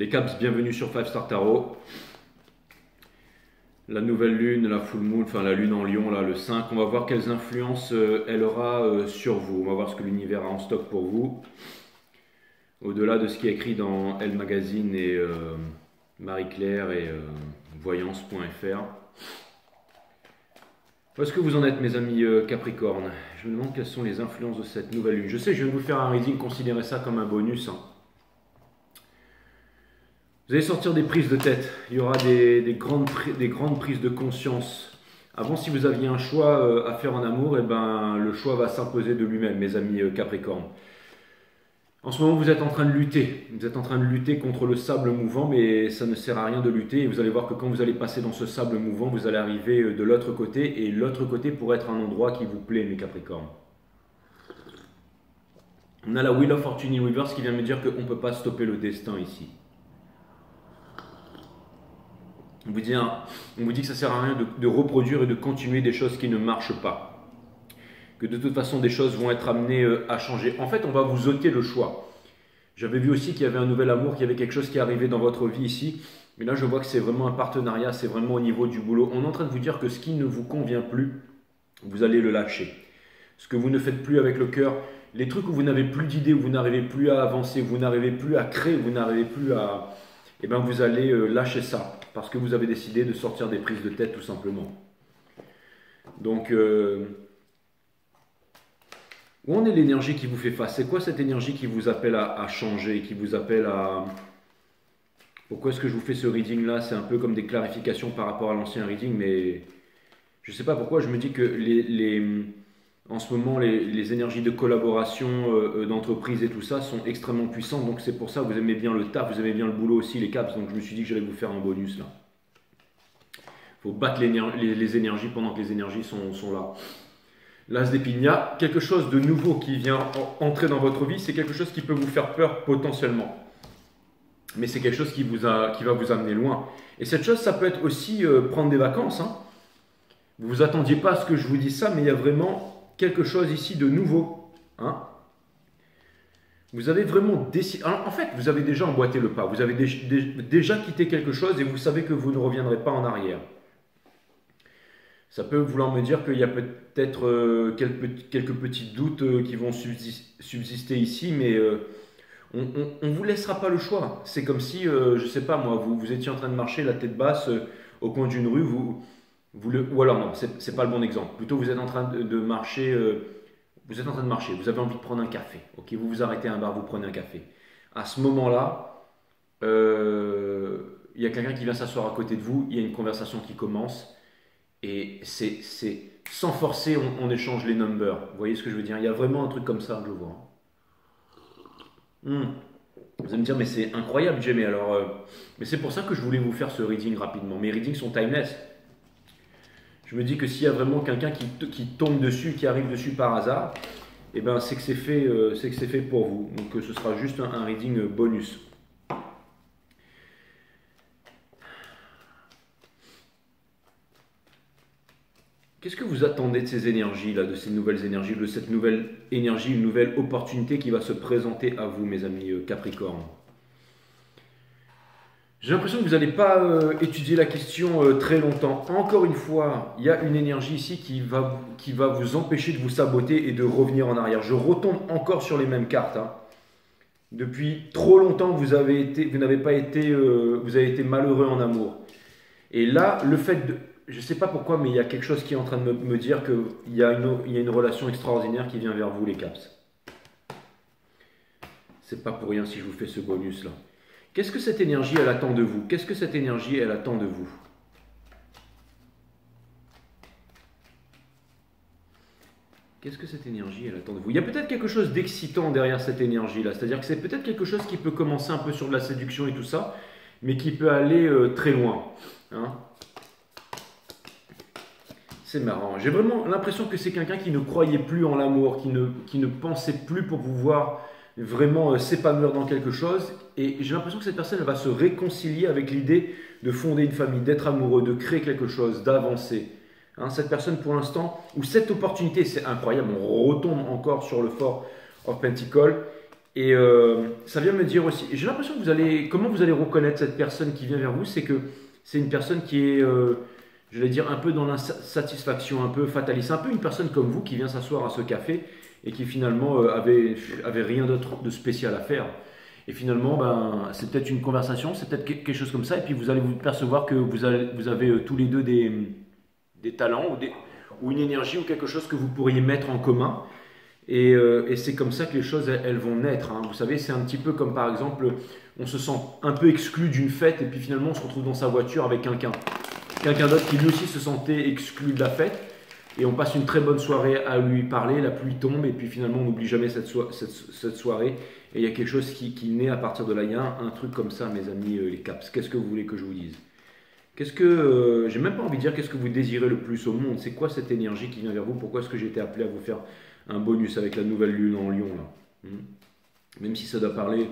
Les Caps, bienvenue sur 5 Star Tarot. La nouvelle lune, la full moon, enfin la lune en lion, là, le 5. On va voir quelles influences elle aura sur vous. On va voir ce que l'univers a en stock pour vous. Au-delà de ce qui est écrit dans Elle Magazine et Marie-Claire et voyance.fr. Où est-ce que vous en êtes, mes amis Capricorne? Je me demande quelles sont les influences de cette nouvelle lune. Je sais, je viens de vous faire un reading, considérez ça comme un bonus. Vous allez sortir des prises de tête. Il y aura des grandes prises de conscience. Avant, si vous aviez un choix à faire en amour, eh ben, le choix va s'imposer de lui-même, mes amis Capricorne. En ce moment, vous êtes en train de lutter. Vous êtes en train de lutter contre le sable mouvant, mais ça ne sert à rien de lutter. Et vous allez voir que quand vous allez passer dans ce sable mouvant, vous allez arriver de l'autre côté. Et l'autre côté pourrait être un endroit qui vous plaît, mes Capricornes. On a la Wheel of Fortune in Reverse qui vient me dire qu'on ne peut pas stopper le destin ici. On vous dit que ça ne sert à rien de reproduire et de continuer des choses qui ne marchent pas. Que de toute façon, des choses vont être amenées à changer. En fait, on va vous ôter le choix. J'avais vu aussi qu'il y avait un nouvel amour, qu'il y avait quelque chose qui arrivait dans votre vie ici. Mais là, je vois que c'est vraiment un partenariat, c'est vraiment au niveau du boulot. On est en train de vous dire que ce qui ne vous convient plus, vous allez le lâcher. Ce que vous ne faites plus avec le cœur, les trucs où vous n'avez plus d'idées, où vous n'arrivez plus à avancer, où vous n'arrivez plus à créer, où vous n'arrivez plus à... Eh bien, vous allez lâcher ça. Parce que vous avez décidé de sortir des prises de tête, tout simplement. Donc... où en est l'énergie qui vous fait face? C'est quoi cette énergie qui vous appelle à changer, qui vous appelle à... Pourquoi est-ce que je vous fais ce reading là? C'est un peu comme des clarifications par rapport à l'ancien reading, mais je ne sais pas pourquoi je me dis que en ce moment les énergies de collaboration, d'entreprise et tout ça sont extrêmement puissantes. Donc c'est pour ça que vous aimez bien le taf, vous aimez bien le boulot aussi, les caps. Donc je me suis dit que j'allais vous faire un bonus là. Il faut battre les énergies pendant que les énergies sont là. L'As d'épine, il y a quelque chose de nouveau qui vient entrer dans votre vie. C'est quelque chose qui peut vous faire peur potentiellement. Mais c'est quelque chose qui va vous amener loin. Et cette chose, ça peut être aussi prendre des vacances. Vous ne vous attendiez pas à ce que je vous dise ça, mais il y a vraiment quelque chose ici de nouveau. Vous avez vraiment décidé... En fait, vous avez déjà emboîté le pas. Vous avez déjà quitté quelque chose et vous savez que vous ne reviendrez pas en arrière. Ça peut vouloir me dire qu'il y a peut-être quelques petits doutes qui vont subsister ici, mais on ne vous laissera pas le choix. C'est comme si, je ne sais pas moi, vous étiez en train de marcher la tête basse au coin d'une rue, ou alors non, c'est pas le bon exemple. Plutôt vous êtes en train de marcher, vous avez envie de prendre un café. Ok, vous vous arrêtez à un bar, vous prenez un café. À ce moment-là, il y a quelqu'un qui vient s'asseoir à côté de vous, il y a une conversation qui commence. Et c'est sans forcer, on échange les numbers. Vous voyez ce que je veux dire? Il y a vraiment un truc comme ça, je vois. Vous allez me dire, mais c'est incroyable, Jamie. Alors, mais c'est pour ça que je voulais vous faire ce reading rapidement. Mes readings sont timeless. Je me dis que s'il y a vraiment quelqu'un qui tombe dessus, qui arrive dessus par hasard, eh ben, c'est que c'est fait pour vous. Donc, ce sera juste un reading bonus. Qu'est-ce que vous attendez de ces énergies-là, de ces nouvelles énergies, de cette nouvelle énergie, une nouvelle opportunité qui va se présenter à vous, mes amis Capricorne? J'ai l'impression que vous n'allez pas étudier la question très longtemps. Encore une fois, il y a une énergie ici qui va vous empêcher de vous saboter et de revenir en arrière. Je retombe encore sur les mêmes cartes. Depuis trop longtemps, vous avez été malheureux en amour. Et là, le fait de... Je ne sais pas pourquoi, mais il y a quelque chose qui est en train de me dire qu'il y a une relation extraordinaire qui vient vers vous, les caps. C'est pas pour rien si je vous fais ce bonus-là. Qu'est-ce que cette énergie, elle attend de vous? Qu'est-ce que cette énergie, elle attend de vous? Qu'est-ce que cette énergie, elle attend de vous? Il y a peut-être quelque chose d'excitant derrière cette énergie-là. C'est-à-dire que c'est peut-être quelque chose qui peut commencer un peu sur de la séduction et tout ça, mais qui peut aller très loin. C'est marrant. J'ai vraiment l'impression que c'est quelqu'un qui ne croyait plus en l'amour, qui ne pensait plus pour pouvoir vraiment s'épanouir dans quelque chose. Et j'ai l'impression que cette personne elle va se réconcilier avec l'idée de fonder une famille, d'être amoureux, de créer quelque chose, d'avancer. Cette personne pour l'instant, ou cette opportunité, c'est incroyable, on retombe encore sur le Four of Pentacles. Et ça vient me dire aussi, j'ai l'impression que comment vous allez reconnaître cette personne qui vient vers vous, c'est que c'est une personne qui est, je vais dire, un peu dans l'insatisfaction, un peu fataliste, un peu une personne comme vous qui vient s'asseoir à ce café et qui finalement avait rien d'autre de spécial à faire. Et finalement, ben, c'est peut-être une conversation, c'est peut-être quelque chose comme ça, et puis vous allez vous percevoir que vous avez tous les deux des talents ou une énergie ou quelque chose que vous pourriez mettre en commun. Et c'est comme ça que les choses, elles vont naître, hein. Vous savez, c'est un petit peu comme par exemple, on se sent un peu exclu d'une fête et puis finalement on se retrouve dans sa voiture avec quelqu'un d'autre qui lui aussi se sentait exclu de la fête. Et on passe une très bonne soirée à lui parler, la pluie tombe et puis finalement on n'oublie jamais cette soirée. Et il y a quelque chose qui naît à partir de là. Il y a un truc comme ça, mes amis, les caps. Qu'est-ce que vous voulez que je vous dise? J'ai même pas envie de dire qu'est-ce que vous désirez le plus au monde. C'est quoi cette énergie qui vient vers vous? Pourquoi est-ce que j'ai été appelé à vous faire un bonus avec la nouvelle lune en Lion là? Même si ça doit parler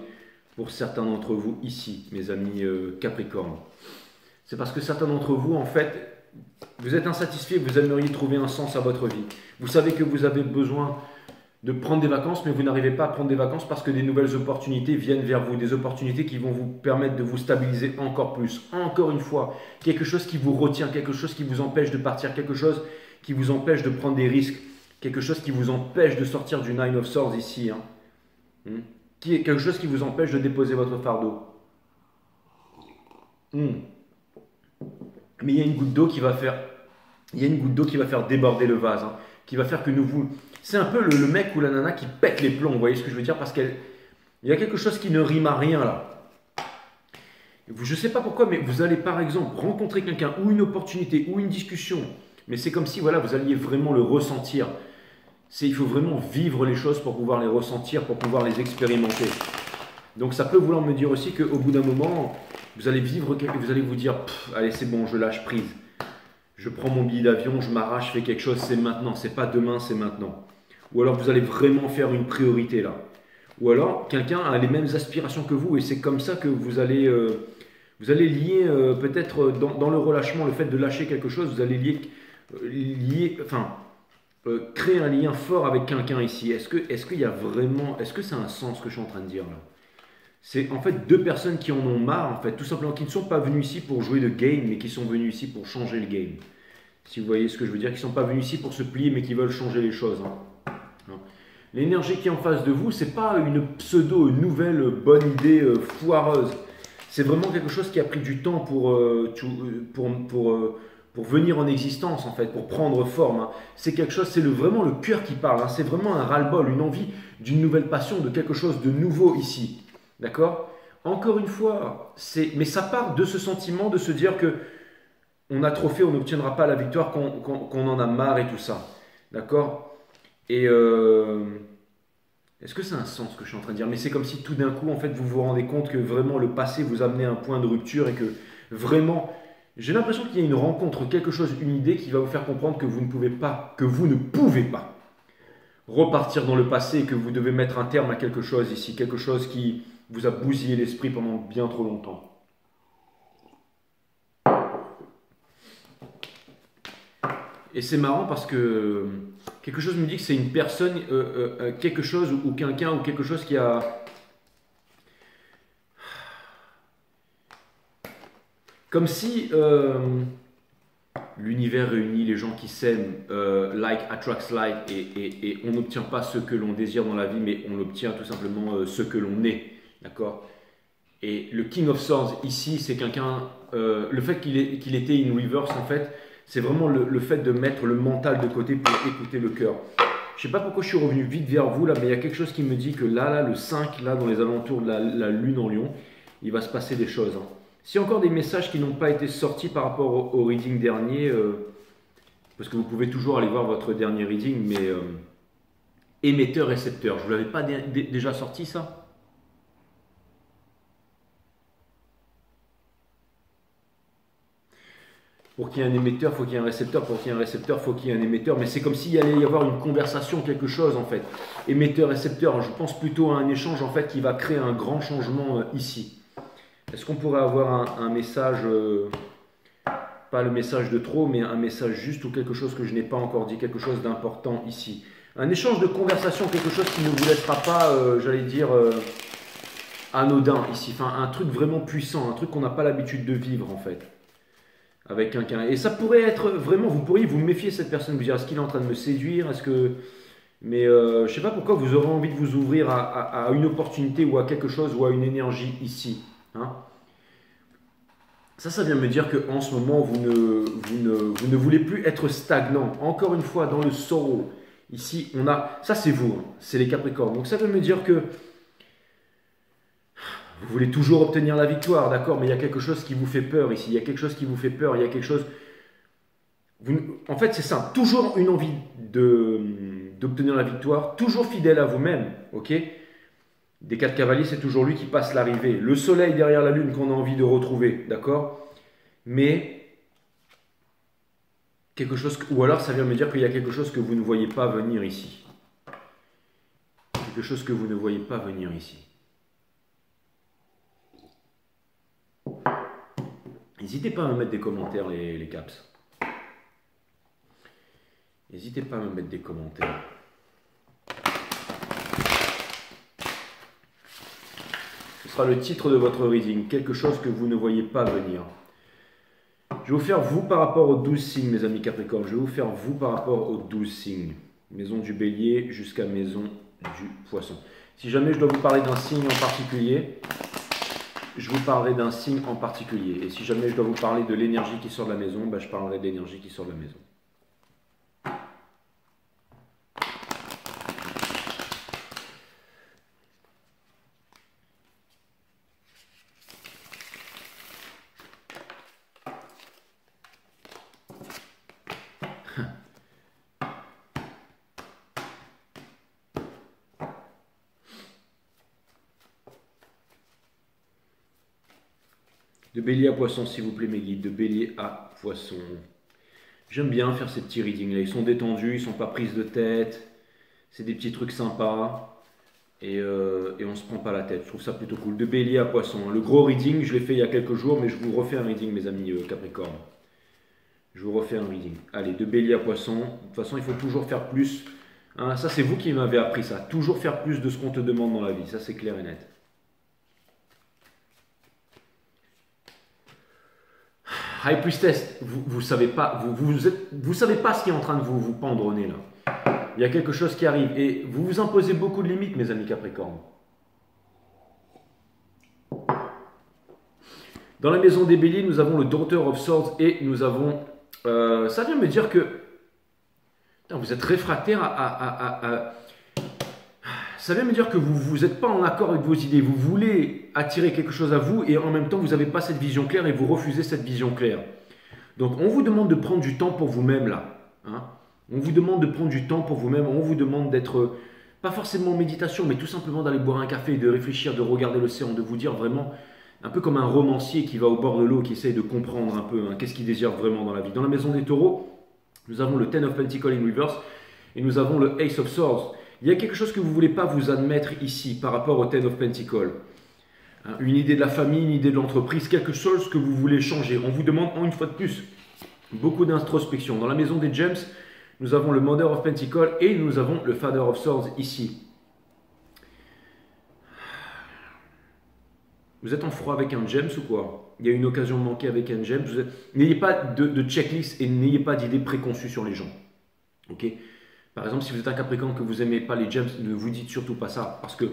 pour certains d'entre vous ici, mes amis Capricorne. C'est parce que certains d'entre vous, en fait, vous êtes insatisfaits, vous aimeriez trouver un sens à votre vie. Vous savez que vous avez besoin de prendre des vacances, mais vous n'arrivez pas à prendre des vacances parce que des nouvelles opportunités viennent vers vous, des opportunités qui vont vous permettre de vous stabiliser encore plus. Encore une fois, quelque chose qui vous retient, quelque chose qui vous empêche de partir, quelque chose qui vous empêche de prendre des risques, quelque chose qui vous empêche de sortir du Nine of Swords ici, hein. Quelque chose qui vous empêche de déposer votre fardeau. Mais il y a une goutte d'eau qui va faire, il y a une goutte d'eau qui va faire déborder le vase, hein, qui va faire que c'est un peu le mec ou la nana qui pète les plombs, vous voyez ce que je veux dire, parce qu'il y a quelque chose qui ne rime à rien là. Je ne sais pas pourquoi, mais vous allez par exemple rencontrer quelqu'un ou une opportunité ou une discussion, mais c'est comme si voilà, vous alliez vraiment le ressentir. Il faut vraiment vivre les choses pour pouvoir les ressentir, pour pouvoir les expérimenter. Donc ça peut vouloir me dire aussi qu'au bout d'un moment, vous allez vivre, vous allez vous dire, allez c'est bon, je lâche prise. Je prends mon billet d'avion, je m'arrache, je fais quelque chose, c'est maintenant, c'est pas demain, c'est maintenant. Ou alors vous allez vraiment faire une priorité là. Ou alors quelqu'un a les mêmes aspirations que vous et c'est comme ça que vous allez lier peut-être dans le relâchement, le fait de lâcher quelque chose, vous allez créer un lien fort avec quelqu'un ici. Est-ce qu'il y a vraiment, est-ce que ça a un sens ce que je suis en train de dire là? C'est en fait deux personnes qui en ont marre, en fait, tout simplement, qui ne sont pas venus ici pour jouer de game, mais qui sont venus ici pour changer le game. Si vous voyez ce que je veux dire, qui ne sont pas venus ici pour se plier, mais qui veulent changer les choses, hein. L'énergie qui est en face de vous, c'est pas une pseudo, une nouvelle bonne idée foireuse. C'est vraiment quelque chose qui a pris du temps pour venir en existence, en fait, pour prendre forme, hein. C'est quelque chose, c'est vraiment le cœur qui parle, hein. C'est vraiment un ras-le-bol, une envie d'une nouvelle passion, de quelque chose de nouveau ici. D'accord? Encore une fois, mais ça part de ce sentiment de se dire que on a trop fait, on n'obtiendra pas la victoire, qu'on en a marre et tout ça. D'accord? Et est-ce que c'est un sens ce que je suis en train de dire? Mais c'est comme si tout d'un coup, en fait, vous vous rendez compte que vraiment le passé vous amenait à un point de rupture et que vraiment, j'ai l'impression qu'il y a une rencontre, quelque chose, une idée qui va vous faire comprendre que vous ne pouvez pas, repartir dans le passé et que vous devez mettre un terme à quelque chose ici, quelque chose qui vous a bousillé l'esprit pendant bien trop longtemps. Et c'est marrant parce que quelque chose me dit que c'est une personne, quelque chose ou quelqu'un ou quelque chose qui a... Comme si l'univers réunit les gens qui s'aiment, like attracts like, et on n'obtient pas ce que l'on désire dans la vie, mais on obtient tout simplement ce que l'on est. D'accord? Et le King of Swords ici, c'est quelqu'un, le fait qu'il était in reverse en fait, c'est vraiment le fait de mettre le mental de côté pour écouter le cœur. Je ne sais pas pourquoi je suis revenu vite vers vous là, mais il y a quelque chose qui me dit que là le 5, là dans les alentours de la lune en Lion, il va se passer des choses, hein. S'il y a encore des messages qui n'ont pas été sortis par rapport au reading dernier, parce que vous pouvez toujours aller voir votre dernier reading, mais émetteur-récepteur, je ne vous l'avais pas déjà sorti ça? Pour qu'il y ait un émetteur, il faut qu'il y ait un récepteur. Pour qu'il y ait un récepteur, il faut qu'il y ait un émetteur. Mais c'est comme s'il allait y avoir une conversation, quelque chose en fait. Émetteur-récepteur, je pense plutôt à un échange en fait qui va créer un grand changement ici. Est-ce qu'on pourrait avoir un message, pas le message de trop, mais un message juste ou quelque chose que je n'ai pas encore dit, quelque chose d'important ici. Un échange de conversation, quelque chose qui ne vous laissera pas, j'allais dire, anodin ici. Enfin, un truc vraiment puissant, un truc qu'on n'a pas l'habitude de vivre en fait. Avec quelqu'un. Et ça pourrait être vraiment, vous pourriez vous méfier de cette personne, vous dire est-ce qu'il est en train de me séduire, est-ce que... Mais je ne sais pas pourquoi vous aurez envie de vous ouvrir à une opportunité ou à quelque chose ou à une énergie ici. Hein. Ça vient me dire qu'en ce moment, vous ne voulez plus être stagnant. Encore une fois, dans le sorrow, ici, on a... Ça, c'est vous, hein, c'est les Capricornes. Donc ça veut me dire que vous voulez toujours obtenir la victoire, d'accord, mais il y a quelque chose qui vous fait peur ici. Il y a quelque chose qui vous fait peur, il y a quelque chose... En fait, c'est simple. Toujours une envie d'obtenir la victoire, toujours fidèle à vous-même, ok. Des 4 cavaliers, c'est toujours lui qui passe l'arrivée. Le soleil derrière la lune qu'on a envie de retrouver, d'accord. Mais, quelque chose... Ou alors, ça vient me dire qu'il y a quelque chose que vous ne voyez pas venir ici. Quelque chose que vous ne voyez pas venir ici. N'hésitez pas à me mettre des commentaires, les caps. N'hésitez pas à me mettre des commentaires. Ce sera le titre de votre reading. Quelque chose que vous ne voyez pas venir. Je vais vous faire vous par rapport aux 12 signes, mes amis Capricorne. Je vais vous faire vous par rapport aux 12 signes. Maison du Bélier jusqu'à maison du Poisson. Si jamais je dois vous parler d'un signe en particulier, je vous parlerai d'un signe en particulier. Et si jamais je dois vous parler de l'énergie qui sort de la maison, ben je parlerai de l'énergie qui sort de la maison. De Bélier à Poisson, s'il vous plaît, mes guides. De Bélier à Poisson. J'aime bien faire ces petits readings là. Ils sont détendus, ils ne sont pas prises de tête. C'est des petits trucs sympas. Et on ne se prend pas la tête. Je trouve ça plutôt cool. De Bélier à Poisson. Le gros reading, je l'ai fait il y a quelques jours, mais je vous refais un reading, mes amis Capricorne. Je vous refais un reading. Allez, de Bélier à Poisson. De toute façon, il faut toujours faire plus. Hein, ça, c'est vous qui m'avez appris ça. Toujours faire plus de ce qu'on te demande dans la vie. Ça, c'est clair et net. High Priestess, vous savez pas, vous savez pas ce qui est en train de vous pendre au nez là. Il y a quelque chose qui arrive et vous vous imposez beaucoup de limites, mes amis Capricorne. Dans la maison des Béliers, nous avons le Daughter of Swords et nous avons... ça vient me dire que vous êtes réfractaire ça vient me dire que vous n'êtes pas en accord avec vos idées. Vous voulez attirer quelque chose à vous et en même temps, vous n'avez pas cette vision claire et vous refusez cette vision claire. Donc, on vous demande de prendre du temps pour vous-même là. Hein. On vous demande de prendre du temps pour vous-même. On vous demande d'être, pas forcément en méditation, mais tout simplement d'aller boire un café, de réfléchir, de regarder l'océan, de vous dire vraiment, un peu comme un romancier qui va au bord de l'eau, qui essaye de comprendre un peu qu'est-ce qu'il désire vraiment dans la vie. Dans la maison des taureaux, nous avons le Ten of Pentacles in reverse et nous avons le Ace of Swords. Il y a quelque chose que vous ne voulez pas vous admettre ici par rapport au Ten of Pentacles. Une idée de la famille, une idée de l'entreprise, quelque chose que vous voulez changer. On vous demande, une fois de plus, beaucoup d'introspection. Dans la maison des Gems, nous avons le Mother of Pentacles et nous avons le Father of Swords ici. Vous êtes en froid avec un Gems ou quoi? Il y a une occasion manquée avec un Gems. N'ayez pas de checklist et n'ayez pas d'idées préconçues sur les gens. Ok? Par exemple, si vous êtes un Capricorne que vous n'aimez pas les Gems, ne vous dites surtout pas ça. Parce qu'il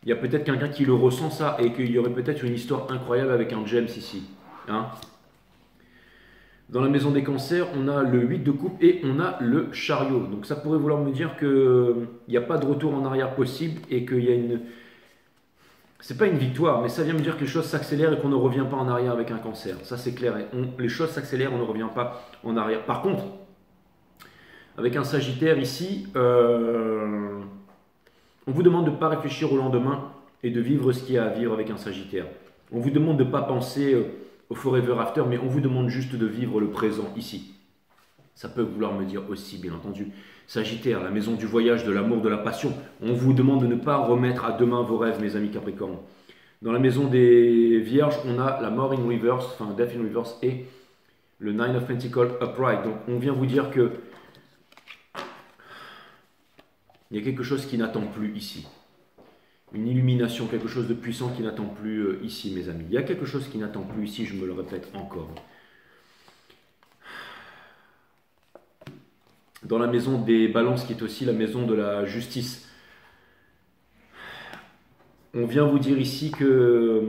y a peut-être quelqu'un qui le ressent ça et qu'il y aurait peut-être une histoire incroyable avec un Gems ici. Hein? Dans la maison des Cancers, on a le 8 de coupe et on a le chariot. Donc ça pourrait vouloir me dire qu'il n'y a pas de retour en arrière possible et qu'il y a une... C'est pas une victoire, mais ça vient me dire que les choses s'accélèrent et qu'on ne revient pas en arrière avec un Cancer. Ça c'est clair. Les choses s'accélèrent, on ne revient pas en arrière. Par contre, avec un Sagittaire ici, on vous demande de ne pas réfléchir au lendemain et de vivre ce qu'il y a à vivre avec un Sagittaire. On vous demande de ne pas penser au forever after, mais on vous demande juste de vivre le présent ici. Ça peut vouloir me dire aussi, bien entendu, Sagittaire, la maison du voyage, de l'amour, de la passion. On vous demande de ne pas remettre à demain vos rêves, mes amis Capricorne. Dans la maison des Vierges, on a la mort in reverse, enfin death in reverse et le Nine of Pentacles upright. Donc on vient vous dire que Il y a quelque chose qui n'attend plus ici. Une illumination, quelque chose de puissant qui n'attend plus ici, mes amis. Il y a quelque chose qui n'attend plus ici, je me le répète encore. Dans la maison des balances, qui est aussi la maison de la justice, on vient vous dire ici que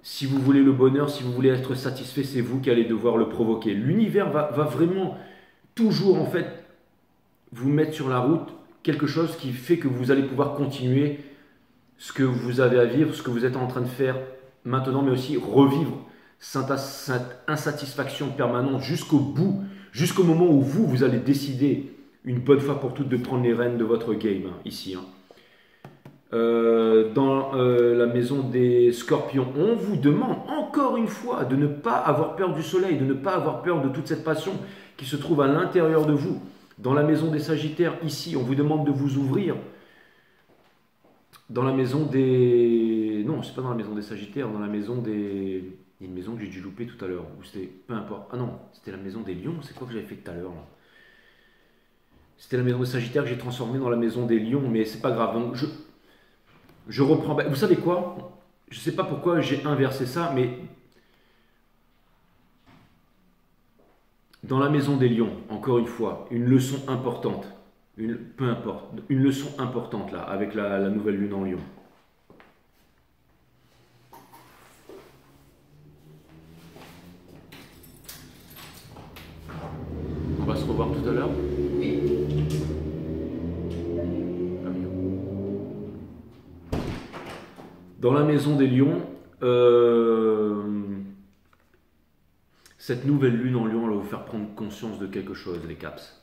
si vous voulez le bonheur, si vous voulez être satisfait, c'est vous qui allez devoir le provoquer. L'univers va vraiment toujours, en fait, vous mettre sur la route quelque chose qui fait que vous allez pouvoir continuer ce que vous avez à vivre, ce que vous êtes en train de faire maintenant, mais aussi revivre cette insatisfaction permanente jusqu'au bout, jusqu'au moment où vous allez décider une bonne fois pour toutes de prendre les rênes de votre game, ici. Dans la maison des scorpions, on vous demande encore une fois de ne pas avoir peur du soleil, de ne pas avoir peur de toute cette passion qui se trouve à l'intérieur de vous. Dans la maison des sagittaires, ici, on vous demande de vous ouvrir. Dans la maison des... Non, c'est pas dans la maison des sagittaires, dans la maison des... Il y a une maison que j'ai dû louper tout à l'heure, ou c'était... Peu importe. Ah non, c'était la maison des lions, c'est quoi que j'avais fait tout à l'heure là? C'était la maison des sagittaires que j'ai transformée dans la maison des lions, mais c'est pas grave. Donc je reprends... Vous savez quoi? Je sais pas pourquoi j'ai inversé ça, mais... Dans la maison des lions, encore une fois, une leçon importante. Peu importe, une leçon importante là, avec la nouvelle lune en lion. On va se revoir tout à l'heure. Dans la maison des lions, cette nouvelle lune en lion, elle va vous faire prendre conscience de quelque chose, les caps.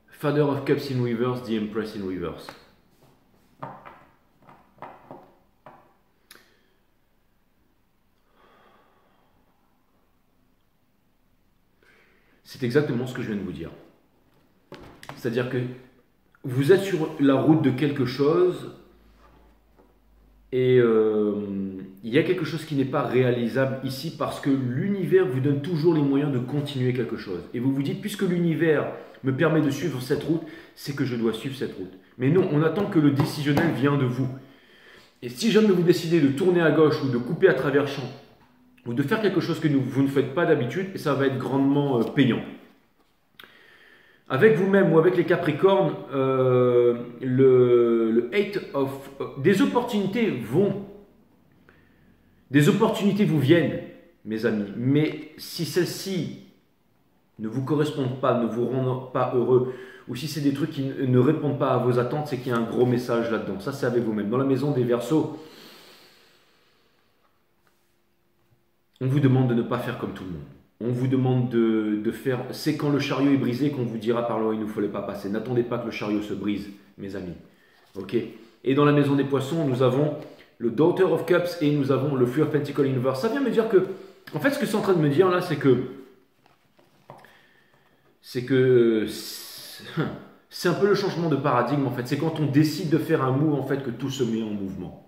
Father of Cups in reverse, the Empress in reverse. C'est exactement ce que je viens de vous dire. C'est-à-dire que vous êtes sur la route de quelque chose et il y a quelque chose qui n'est pas réalisable ici parce que l'univers vous donne toujours les moyens de continuer quelque chose. Et vous vous dites, puisque l'univers me permet de suivre cette route, c'est que je dois suivre cette route. Mais non, on attend que le décisionnel vienne de vous. Et si jamais vous décidez de tourner à gauche ou de couper à travers champ, ou de faire quelque chose que vous ne faites pas d'habitude, ça va être grandement payant. Avec vous-même ou avec les Capricornes, le Eight of... des opportunités vous viennent, mes amis. Mais si celles-ci ne vous correspondent pas, ne vous rendent pas heureux, ou si c'est des trucs qui ne répondent pas à vos attentes, c'est qu'il y a un gros message là-dedans. Ça, c'est avec vous-même. Dans la maison des Verseaux, on vous demande de ne pas faire comme tout le monde. On vous demande de faire... C'est quand le chariot est brisé qu'on vous dira par là où il ne fallait pas passer. N'attendez pas que le chariot se brise, mes amis. Ok. Et dans la maison des poissons, nous avons le Daughter of Cups et nous avons le Three of Pentacles Inverse. Ça vient me dire que... En fait, ce que c'est en train de me dire là, c'est que... C'est un peu le changement de paradigme, en fait. C'est quand on décide de faire un move, en fait, que tout se met en mouvement.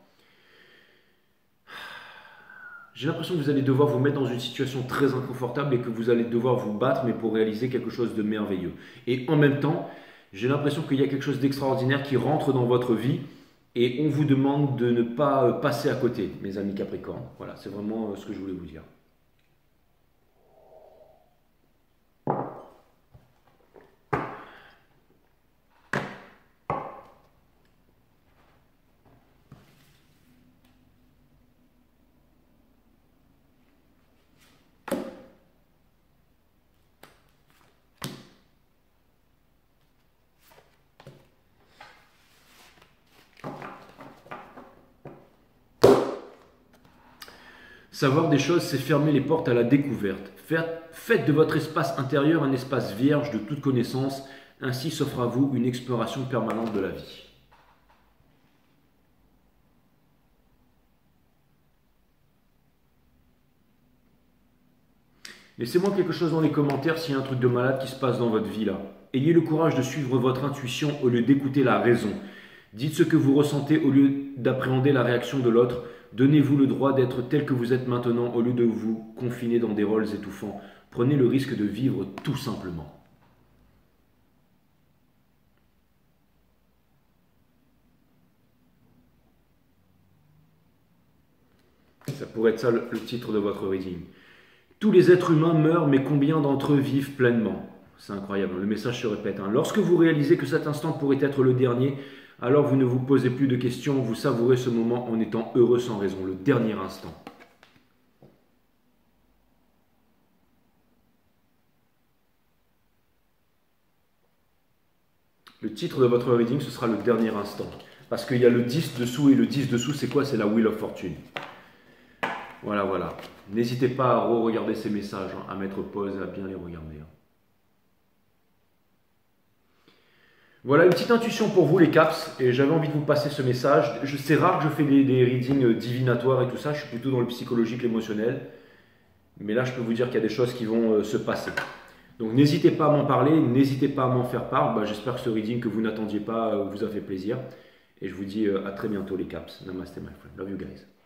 J'ai l'impression que vous allez devoir vous mettre dans une situation très inconfortable et que vous allez devoir vous battre, mais pour réaliser quelque chose de merveilleux. Et en même temps, j'ai l'impression qu'il y a quelque chose d'extraordinaire qui rentre dans votre vie et on vous demande de ne pas passer à côté, mes amis Capricorne. Voilà, c'est vraiment ce que je voulais vous dire. Savoir des choses, c'est fermer les portes à la découverte. Faites de votre espace intérieur un espace vierge de toute connaissance. Ainsi s'offre à vous une exploration permanente de la vie. Laissez-moi quelque chose dans les commentaires s'il y a un truc de malade qui se passe dans votre vie là. Ayez le courage de suivre votre intuition au lieu d'écouter la raison. Dites ce que vous ressentez au lieu d'appréhender la réaction de l'autre. Donnez-vous le droit d'être tel que vous êtes maintenant au lieu de vous confiner dans des rôles étouffants. Prenez le risque de vivre tout simplement. Ça pourrait être ça le titre de votre reading. Tous les êtres humains meurent, mais combien d'entre eux vivent pleinement? C'est incroyable, le message se répète. Lorsque vous réalisez que cet instant pourrait être le dernier, alors vous ne vous posez plus de questions, vous savourez ce moment en étant heureux sans raison, le dernier instant. Le titre de votre reading, ce sera le dernier instant. Parce qu'il y a le 10 dessous, et le 10 dessous, c'est quoi? C'est la Wheel of Fortune. Voilà, voilà. N'hésitez pas à re-regarder ces messages, à mettre pause et à bien les regarder. Voilà une petite intuition pour vous les caps, et j'avais envie de vous passer ce message. C'est rare que je fais des readings divinatoires et tout ça, je suis plutôt dans le psychologique, l'émotionnel. Mais là, je peux vous dire qu'il y a des choses qui vont se passer. Donc n'hésitez pas à m'en parler, n'hésitez pas à m'en faire part. J'espère que ce reading que vous n'attendiez pas vous a fait plaisir. Et je vous dis à très bientôt les caps. Namaste my friend. Love you guys.